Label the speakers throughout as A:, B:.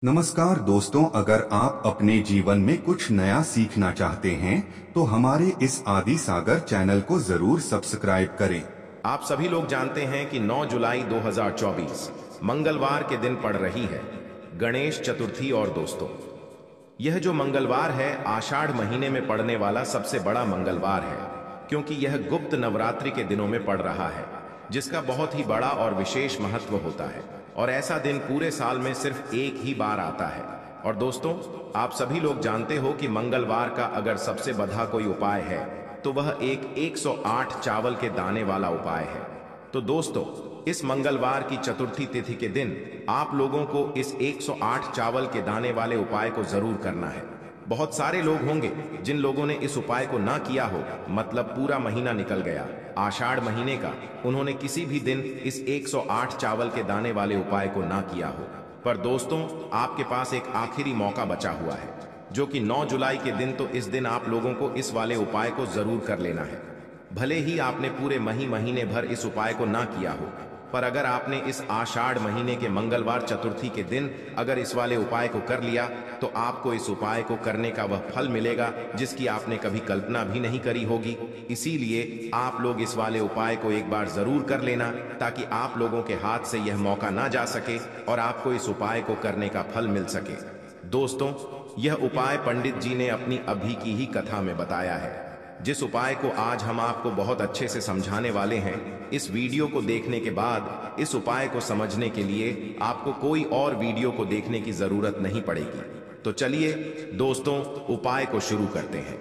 A: नमस्कार दोस्तों, अगर आप अपने जीवन में कुछ नया सीखना चाहते हैं तो हमारे इस आदि सागर चैनल को जरूर सब्सक्राइब करें।
B: आप सभी लोग जानते हैं कि 9 जुलाई 2024 मंगलवार के दिन पड़ रही है गणेश चतुर्थी। और दोस्तों, यह जो मंगलवार है आषाढ़ महीने में पड़ने वाला सबसे बड़ा मंगलवार है, क्योंकि यह गुप्त नवरात्रि के दिनों में पड़ रहा है, जिसका बहुत ही बड़ा और विशेष महत्व होता है। और ऐसा दिन पूरे साल में सिर्फ एक ही बार आता है। और दोस्तों, आप सभी लोग जानते हो कि मंगलवार का अगर सबसे बड़ा कोई उपाय है तो वह एक 108 चावल के दाने वाला उपाय है। तो दोस्तों, इस मंगलवार की चतुर्थी तिथि के दिन आप लोगों को इस 108 चावल के दाने वाले उपाय को जरूर करना है। बहुत सारे लोग होंगे जिन लोगों ने इस उपाय को ना किया हो, मतलब पूरा महीना निकल गया आषाढ़ महीने का, उन्होंने किसी भी दिन इस 108 चावल के दाने वाले उपाय को ना किया हो। पर दोस्तों, आपके पास एक आखिरी मौका बचा हुआ है, जो कि 9 जुलाई के दिन। तो इस दिन आप लोगों को इस वाले उपाय को जरूर कर लेना है। भले ही आपने पूरे महीने भर इस उपाय को ना किया हो, पर अगर आपने इस आषाढ़ महीने के मंगलवार चतुर्थी के दिन अगर इस वाले उपाय को कर लिया तो आपको इस उपाय को करने का वह फल मिलेगा जिसकी आपने कभी कल्पना भी नहीं करी होगी। इसीलिए आप लोग इस वाले उपाय को एक बार जरूर कर लेना, ताकि आप लोगों के हाथ से यह मौका ना जा सके और आपको इस उपाय को करने का फल मिल सके। दोस्तों, यह उपाय पंडित जी ने अपनी अभी की ही कथा में बताया है, जिस उपाय को आज हम आपको बहुत अच्छे से समझाने वाले हैं। इस वीडियो को देखने के बाद इस उपाय को समझने के लिए आपको कोई और वीडियो को देखने की जरूरत नहीं पड़ेगी। तो चलिए दोस्तों, उपाय को शुरू करते हैं।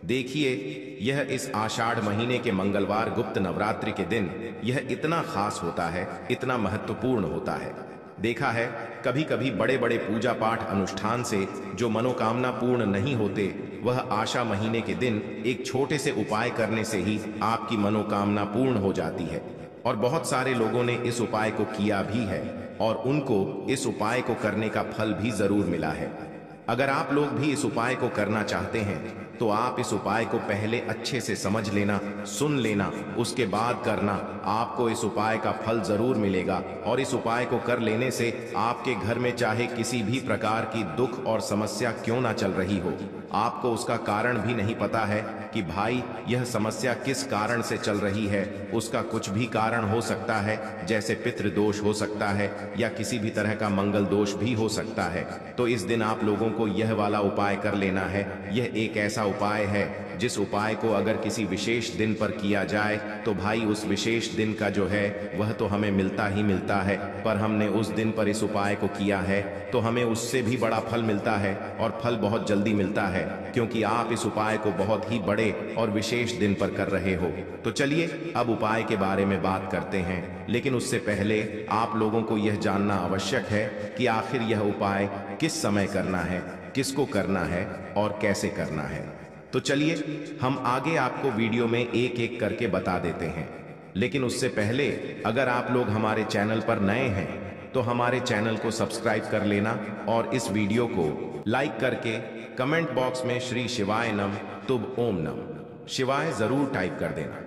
B: देखिए, यह इस आषाढ़ महीने के मंगलवार गुप्त नवरात्रि के दिन यह इतना खास होता है, इतना महत्वपूर्ण होता है। देखा है, कभी कभी बड़े बड़े पूजा पाठ अनुष्ठान से जो मनोकामना पूर्ण नहीं होते, वह आषाढ़ महीने के दिन एक छोटे से उपाय करने से ही आपकी मनोकामना पूर्ण हो जाती है। और बहुत सारे लोगों ने इस उपाय को किया भी है और उनको इस उपाय को करने का फल भी जरूर मिला है। अगर आप लोग भी इस उपाय को करना चाहते हैं तो आप इस उपाय को पहले अच्छे से समझ लेना, सुन लेना, उसके बाद करना। आपको इस उपाय का फल जरूर मिलेगा। और इस उपाय को कर लेने से आपके घर में चाहे किसी भी प्रकार की दुख और समस्या क्यों ना चल रही हो, आपको उसका कारण भी नहीं पता है कि भाई यह समस्या किस कारण से चल रही है, उसका कुछ भी कारण हो सकता है, जैसे पितृदोष हो सकता है या किसी भी तरह का मंगल दोष भी हो सकता है। तो इस दिन आप लोगों को यह वाला उपाय कर लेना है। यह एक ऐसा उपाय है जिस उपाय को अगर किसी विशेष दिन पर किया जाए तो भाई उस विशेष दिन का जो है वह तो हमें मिलता ही मिलता है, पर हमने उस दिन पर इस उपाय को किया है तो हमें उससे भी बड़ा फल मिलता है, और फल बहुत जल्दी मिलता है, क्योंकि आप इस उपाय को बहुत ही बड़े और विशेष दिन पर कर रहे हो। तो चलिए अब उपाय के बारे में बात करते हैं, लेकिन उससे पहले आप लोगों को यह जानना आवश्यक है कि आखिर यह उपाय किस समय करना है, किसको करना है और कैसे करना है। तो चलिए हम आगे आपको वीडियो में एक एक करके बता देते हैं। लेकिन उससे पहले अगर आप लोग हमारे चैनल पर नए हैं तो हमारे चैनल को सब्सक्राइब कर लेना और इस वीडियो को लाइक करके कमेंट बॉक्स में श्री शिवाय नम तुभ ओम नम शिवाय जरूर टाइप कर देना।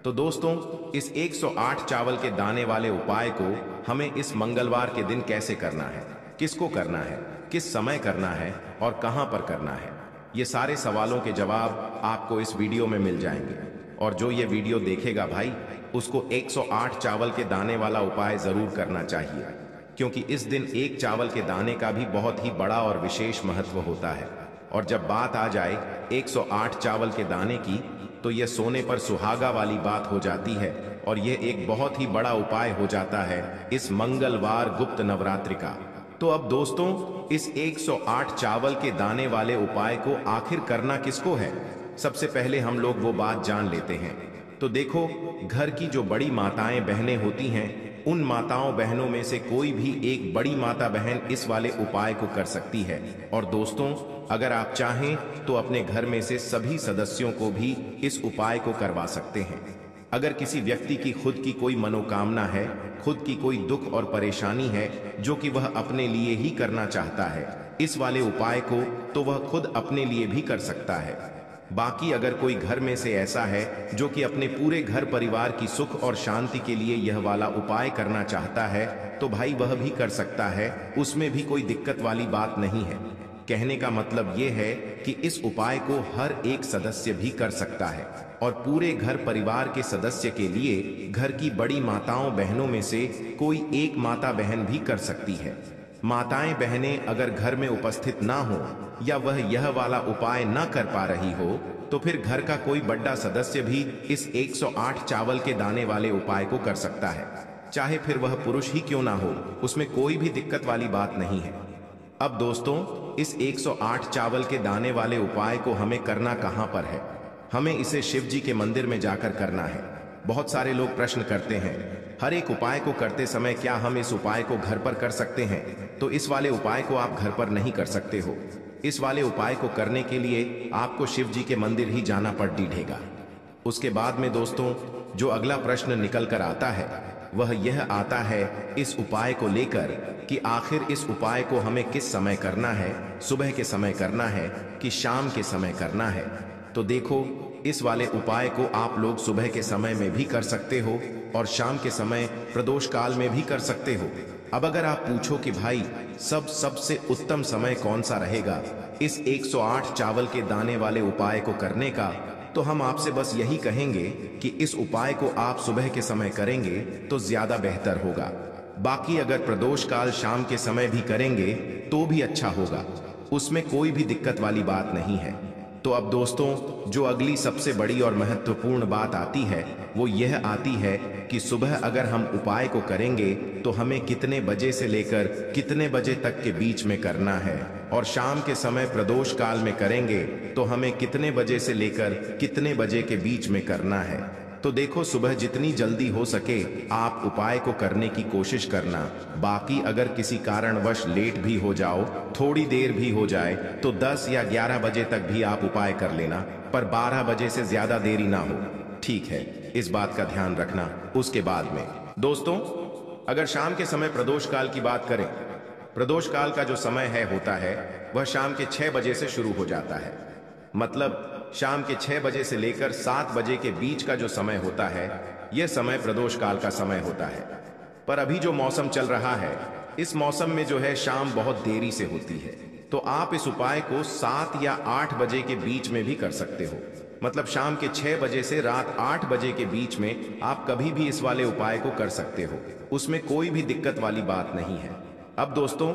B: तो दोस्तों, इस 108 चावल के दाने वाले उपाय को हमें इस मंगलवार के दिन कैसे करना है, किसको करना है, किस समय करना है और कहां पर करना है, ये सारे सवालों के जवाब आपको इस वीडियो में मिल जाएंगे। और जो ये वीडियो देखेगा भाई, उसको 108 चावल के दाने वाला उपाय जरूर करना चाहिए, क्योंकि इस दिन एक चावल के दाने का भी बहुत ही बड़ा और विशेष महत्व होता है। और जब बात आ जाए 108 चावल के दाने की, तो यह सोने पर सुहागा वाली बात हो जाती है, और यह एक बहुत ही बड़ा उपाय हो जाता है इस मंगलवार गुप्त नवरात्रि का। तो अब दोस्तों, इस 108 चावल के दाने वाले उपाय को आखिर करना किसको है, सबसे पहले हम लोग वो बात जान लेते हैं। तो देखो, घर की जो बड़ी माताएं बहनें होती हैं, उन माताओं बहनों में से कोई भी एक बड़ी माता बहन इस वाले उपाय को कर सकती है। और दोस्तों, अगर आप चाहें तो अपने घर में से सभी सदस्यों को भी इस उपाय को करवा सकते हैं। अगर किसी व्यक्ति की खुद की कोई मनोकामना है, खुद की कोई दुख और परेशानी है जो कि वह अपने लिए ही करना चाहता है इस वाले उपाय को, तो वह खुद अपने लिए भी कर सकता है। बाकी अगर कोई घर में से ऐसा है जो कि अपने पूरे घर परिवार की सुख और शांति के लिए यह वाला उपाय करना चाहता है तो भाई वह भी कर सकता है, उसमें भी कोई दिक्कत वाली बात नहीं है। कहने का मतलब यह है कि इस उपाय को हर एक सदस्य भी कर सकता है और पूरे घर परिवार के सदस्य के लिए घर की बड़ी माताओं बहनों में से कोई एक माता बहन भी कर सकती है। माताएं बहनें अगर घर में उपस्थित ना हो या वह यह वाला उपाय न कर पा रही हो तो फिर घर का कोई बड़ा सदस्य भी इस 108 चावल के दाने वाले उपाय को कर सकता है, चाहे फिर वह पुरुष ही क्यों ना हो, उसमें कोई भी दिक्कत वाली बात नहीं है। अब दोस्तों, इस 108 चावल के दाने वाले उपाय को हमें करना कहां पर है? हमें इसे शिव जी के मंदिर में जाकर करना है। बहुत सारे लोग प्रश्न करते हैं, हर एक उपाय को करते समय क्या हम इस उपाय को घर पर कर सकते हैं? तो इस वाले उपाय को आप घर पर नहीं कर सकते हो। इस वाले उपाय को करने के लिए आपको शिव जी के मंदिर ही जाना पड़ेगा। उसके बाद में दोस्तों, जो अगला प्रश्न निकल कर आता है वह यह आता है इस उपाय को लेकर कि आखिर इस उपाय को हमें किस समय करना है, सुबह के समय करना है कि शाम के समय करना है? तो देखो, इस वाले उपाय को आप लोग सुबह के समय में भी कर सकते हो और शाम के समय प्रदोष काल में भी कर सकते हो। अब अगर आप पूछो कि भाई सबसे उत्तम समय कौन सा रहेगा इस 108 चावल के दाने वाले उपाय को करने का, तो हम आपसे बस यही कहेंगे कि इस उपाय को आप सुबह के समय करेंगे तो ज्यादा बेहतर होगा। बाकी अगर प्रदोष काल शाम के समय भी करेंगे तो भी अच्छा होगा, उसमें कोई भी दिक्कत वाली बात नहीं है। तो अब दोस्तों, जो अगली सबसे बड़ी और महत्वपूर्ण बात आती है वो यह आती है कि सुबह अगर हम उपाय को करेंगे तो हमें कितने बजे से लेकर कितने बजे तक के बीच में करना है, और शाम के समय प्रदोष काल में करेंगे तो हमें कितने बजे से लेकर कितने बजे के बीच में करना है। तो देखो, सुबह जितनी जल्दी हो सके आप उपाय को करने की कोशिश करना। बाकी अगर किसी कारणवश लेट भी हो जाओ, थोड़ी देर भी हो जाए, तो 10 या 11 बजे तक भी आप उपाय कर लेना, पर 12 बजे से ज्यादा देरी ना हो, ठीक है? इस बात का ध्यान रखना। उसके बाद में दोस्तों, अगर शाम के समय प्रदोष काल की बात करें, प्रदोष काल का जो समय होता है वह शाम के 6 बजे से शुरू हो जाता है। मतलब शाम के 6 बजे से लेकर 7 बजे के बीच का जो समय होता है यह समय प्रदोष काल का समय होता है। पर अभी जो मौसम चल रहा है, इस मौसम में जो है शाम बहुत देरी से होती है, तो आप इस उपाय को 7 या 8 बजे के बीच में भी कर सकते हो। मतलब शाम के 6 बजे से रात 8 बजे के बीच में आप कभी भी इस वाले उपाय को कर सकते हो, उसमें कोई भी दिक्कत वाली बात नहीं है। अब दोस्तों,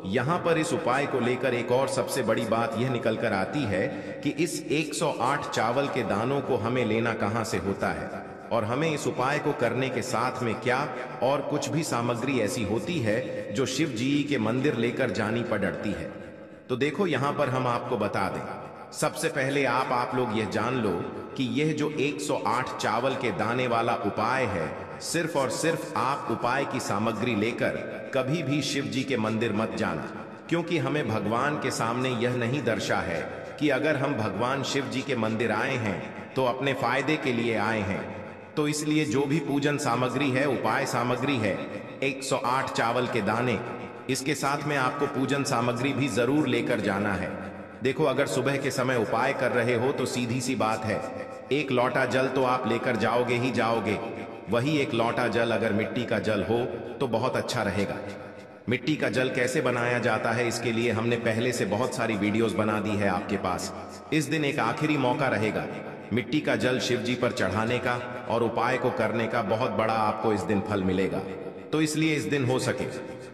B: यहां पर इस उपाय को लेकर एक और सबसे बड़ी बात यह निकल कर आती है कि इस 108 चावल के दानों को हमें लेना कहां से होता है, और हमें इस उपाय को करने के साथ में क्या और कुछ भी सामग्री ऐसी होती है जो शिव जी के मंदिर लेकर जानी पड़ती है। तो देखो, यहां पर हम आपको बता दें, सबसे पहले आप लोग यह जान लो कि यह जो 108 चावल के दाने वाला उपाय है, सिर्फ और सिर्फ आप उपाय की सामग्री लेकर कभी भी शिव जी के मंदिर मत जाना, क्योंकि हमें भगवान के सामने यह नहीं दर्शा है कि अगर हम भगवान शिव जी के मंदिर आए हैं तो अपने फायदे के लिए आए हैं। तो इसलिए जो भी पूजन सामग्री है, उपाय सामग्री है, 108 चावल के दाने, इसके साथ में आपको पूजन सामग्री भी जरूर लेकर जाना है। देखो, अगर सुबह के समय उपाय कर रहे हो तो सीधी सी बात है, एक लोटा जल तो आप लेकर जाओगे ही जाओगे। वही एक लोटा जल अगर मिट्टी का जल हो तो बहुत अच्छा रहेगा। मिट्टी का जल कैसे बनाया जाता है, इसके लिए हमने पहले से बहुत सारी वीडियोस बना दी है आपके पास। इस दिन एक आखिरी मौका रहेगा मिट्टी का जल शिव जी पर चढ़ाने का और उपाय को करने का, बहुत बड़ा आपको इस दिन फल मिलेगा। तो इसलिए इस दिन हो सके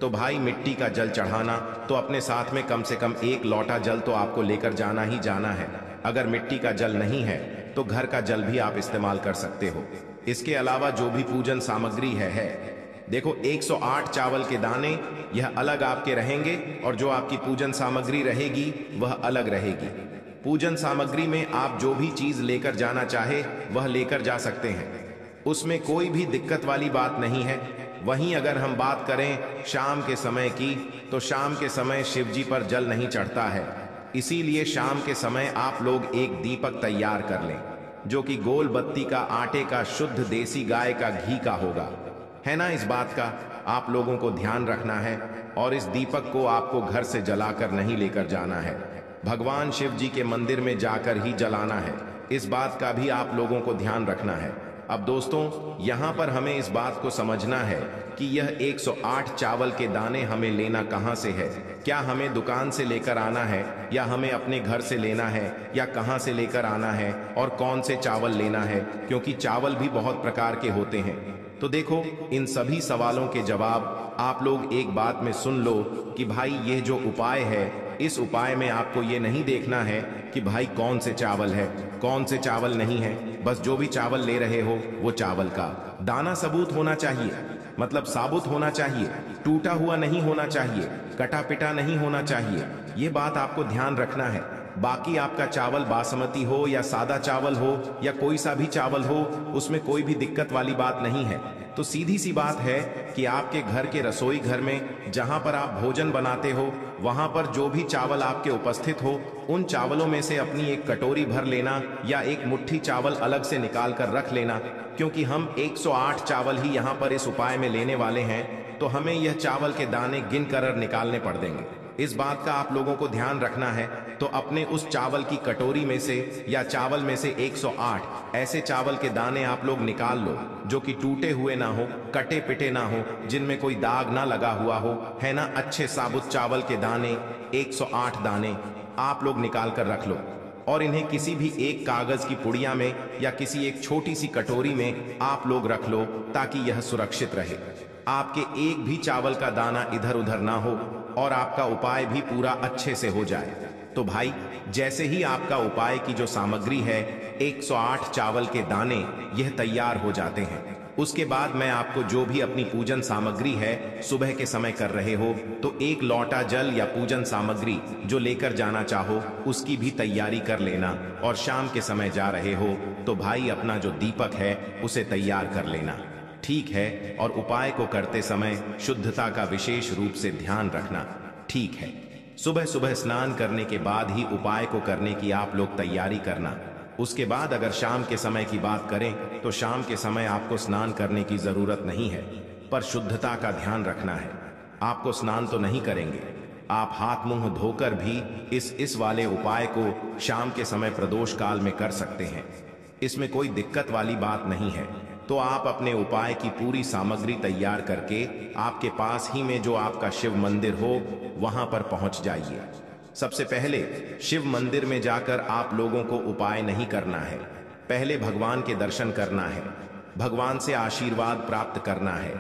B: तो भाई मिट्टी का जल चढ़ाना, तो अपने साथ में कम से कम एक लोटा जल तो आपको लेकर जाना ही जाना है। अगर मिट्टी का जल नहीं है तो घर का जल भी आप इस्तेमाल कर सकते हो। इसके अलावा जो भी पूजन सामग्री है देखो, 108 चावल के दाने यह अलग आपके रहेंगे और जो आपकी पूजन सामग्री रहेगी वह अलग रहेगी। पूजन सामग्री में आप जो भी चीज लेकर जाना चाहे वह लेकर जा सकते हैं, उसमें कोई भी दिक्कत वाली बात नहीं है। वहीं अगर हम बात करें शाम के समय की, तो शाम के समय शिव जी पर जल नहीं चढ़ता है, इसीलिए शाम के समय आप लोग एक दीपक तैयार कर लें जो कि गोल बत्ती का, आटे का, शुद्ध देसी गाय का घी का होगा, है ना? इस बात का आप लोगों को ध्यान रखना है और इस दीपक को आपको घर से जलाकर नहीं लेकर जाना है। भगवान शिव जी के मंदिर में जाकर ही जलाना है। इस बात का भी आप लोगों को ध्यान रखना है। अब दोस्तों, यहाँ पर हमें इस बात को समझना है कि यह 108 चावल के दाने हमें लेना कहाँ से है। क्या हमें दुकान से लेकर आना है, या हमें अपने घर से लेना है, या कहाँ से लेकर आना है, और कौन से चावल लेना है, क्योंकि चावल भी बहुत प्रकार के होते हैं। तो देखो, इन सभी सवालों के जवाब आप लोग एक बात में सुन लो कि भाई यह जो उपाय है, इस उपाय में आपको ये नहीं देखना है कि भाई कौन से चावल है, कौन से चावल नहीं है। बस जो भी चावल ले रहे हो वो चावल का दाना सबूत होना चाहिए, मतलब साबुत होना चाहिए, टूटा हुआ नहीं होना चाहिए, कटा पिटा नहीं होना चाहिए। ये बात आपको ध्यान रखना है। बाकी आपका चावल बासमती हो या सादा चावल हो या कोई सा भी चावल हो, उसमें कोई भी दिक्कत वाली बात नहीं है। तो सीधी सी बात है कि आपके घर के रसोई घर में जहां पर आप भोजन बनाते हो, वहां पर जो भी चावल आपके उपस्थित हो, उन चावलों में से अपनी एक कटोरी भर लेना या एक मुट्ठी चावल अलग से निकाल कर रख लेना, क्योंकि हम 108 चावल ही यहाँ पर इस उपाय में लेने वाले हैं। तो हमें यह चावल के दाने गिन कर निकालने पड़ देंगे। इस बात का आप लोगों को ध्यान रखना है। तो अपने उस चावल की कटोरी में से या चावल में से 108 ऐसे चावल के दाने आप लोग निकाल लो जो कि टूटे हुए ना हो, कटे पिटे ना हो, जिनमें कोई दाग ना लगा हुआ हो, है ना। अच्छे साबुत चावल के दाने 108 दाने आप लोग निकाल कर रख लो, और इन्हें किसी भी एक कागज की पुड़िया में या किसी एक छोटी सी कटोरी में आप लोग रख लो, ताकि यह सुरक्षित रहे। आपके एक भी चावल का दाना इधर उधर ना हो और आपका उपाय भी पूरा अच्छे से हो जाए। तो भाई, जैसे ही आपका उपाय की जो सामग्री है 108 चावल के दाने यह तैयार हो जाते हैं, उसके बाद मैं आपको जो भी अपनी पूजन सामग्री है सुबह के समय कर रहे हो, तो एक लोटा जल या पूजन सामग्री जो लेकर जाना चाहो उसकी भी तैयारी कर लेना। और शाम के समय जा रहे हो तो भाई अपना जो दीपक है उसे तैयार कर लेना, ठीक है। और उपाय को करते समय शुद्धता का विशेष रूप से ध्यान रखना, ठीक है। सुबह सुबह स्नान करने के बाद ही उपाय को करने की आप लोग तैयारी करना। उसके बाद अगर शाम के समय की बात करें तो शाम के समय आपको स्नान करने की जरूरत नहीं है, पर शुद्धता का ध्यान रखना है। आपको स्नान तो नहीं करेंगे, आप हाथ मुंह धोकर भी इस वाले उपाय को शाम के समय प्रदोष काल में कर सकते हैं। इसमें कोई दिक्कत वाली बात नहीं है। तो आप अपने उपाय की पूरी सामग्री तैयार करके आपके पास ही में जो आपका शिव मंदिर हो वहां पर पहुंच जाइए। सबसे पहले शिव मंदिर में जाकर आप लोगों को उपाय नहीं करना है, पहले भगवान के दर्शन करना है, भगवान से आशीर्वाद प्राप्त करना है।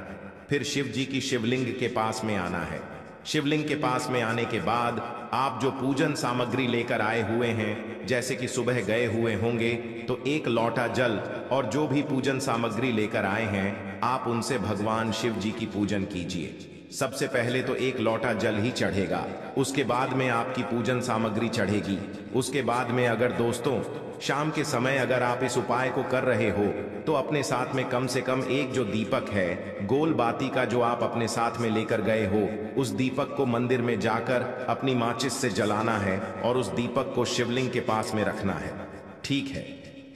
B: फिर शिव जी की शिवलिंग के पास में आना है। शिवलिंग के पास में आने के बाद आप जो पूजन सामग्री लेकर आए हुए हैं, जैसे कि सुबह गए हुए होंगे, तो एक लोटा जल और जो भी पूजन सामग्री लेकर आए हैं आप उनसे भगवान शिव जी की पूजन कीजिए। सबसे पहले तो एक लोटा जल ही चढ़ेगा, उसके बाद में आपकी पूजन सामग्री चढ़ेगी। उसके बाद में अगर दोस्तों शाम के समय अगर आप इस उपाय को कर रहे हो तो अपने साथ में कम से कम एक जो दीपक है गोल बाती का जो आप अपने साथ में लेकर गए हो, उस दीपक को मंदिर में जाकर अपनी माचिस से जलाना है और उस दीपक को शिवलिंग के पास में रखना है, ठीक है।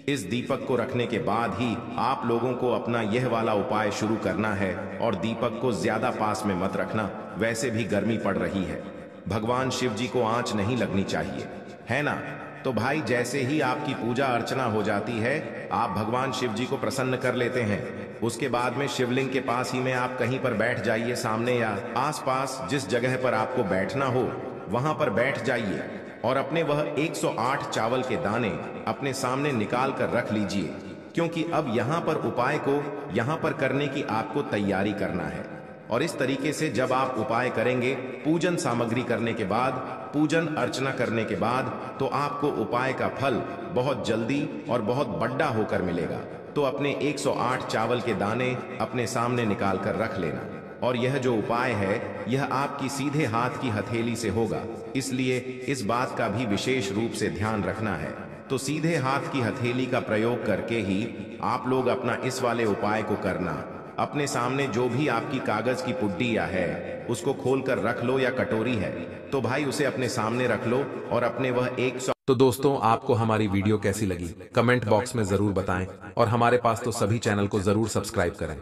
B: इस दीपक को रखने के बाद ही आप लोगों को अपना यह वाला उपाय शुरू करना है। और दीपक को ज्यादा पास में मत रखना, वैसे भी गर्मी पड़ रही है, भगवान शिव जी को आंच नहीं लगनी चाहिए, है ना। तो भाई जैसे ही आपकी पूजा अर्चना हो जाती है आप भगवान शिव जी को प्रसन्न कर लेते हैं। उसके बाद में शिवलिंग के पास ही में आप कहीं पर बैठ जाइए, सामने या आसपास जिस जगह पर आपको बैठना हो वहां पर बैठ जाइए और अपने वह 108 चावल के दाने अपने सामने निकाल कर रख लीजिए, क्योंकि अब यहाँ पर उपाय को यहाँ पर करने की आपको तैयारी करना है। और इस तरीके से जब आप उपाय करेंगे, पूजन सामग्री करने के बाद, पूजन अर्चना करने के बाद, तो आपको उपाय का फल बहुत जल्दी और बहुत बड़ा होकर मिलेगा। तो अपने 108 चावल के दाने अपने सामने निकाल कर रख लेना। और यह जो उपाय है यह आपकी सीधे हाथ की हथेली से होगा, इसलिए इस बात का भी विशेष रूप से ध्यान रखना है। तो सीधे हाथ की हथेली का प्रयोग करके ही आप लोग अपना इस वाले उपाय को करना। अपने सामने जो भी आपकी कागज की पुड्डिया है उसको खोलकर रख लो, या कटोरी है तो भाई उसे अपने सामने रख लो और अपने वह 100।
C: तो दोस्तों, आपको हमारी वीडियो कैसी लगी कमेंट बॉक्स में जरूर बताएं और हमारे पास तो सभी चैनल को जरूर सब्सक्राइब करें।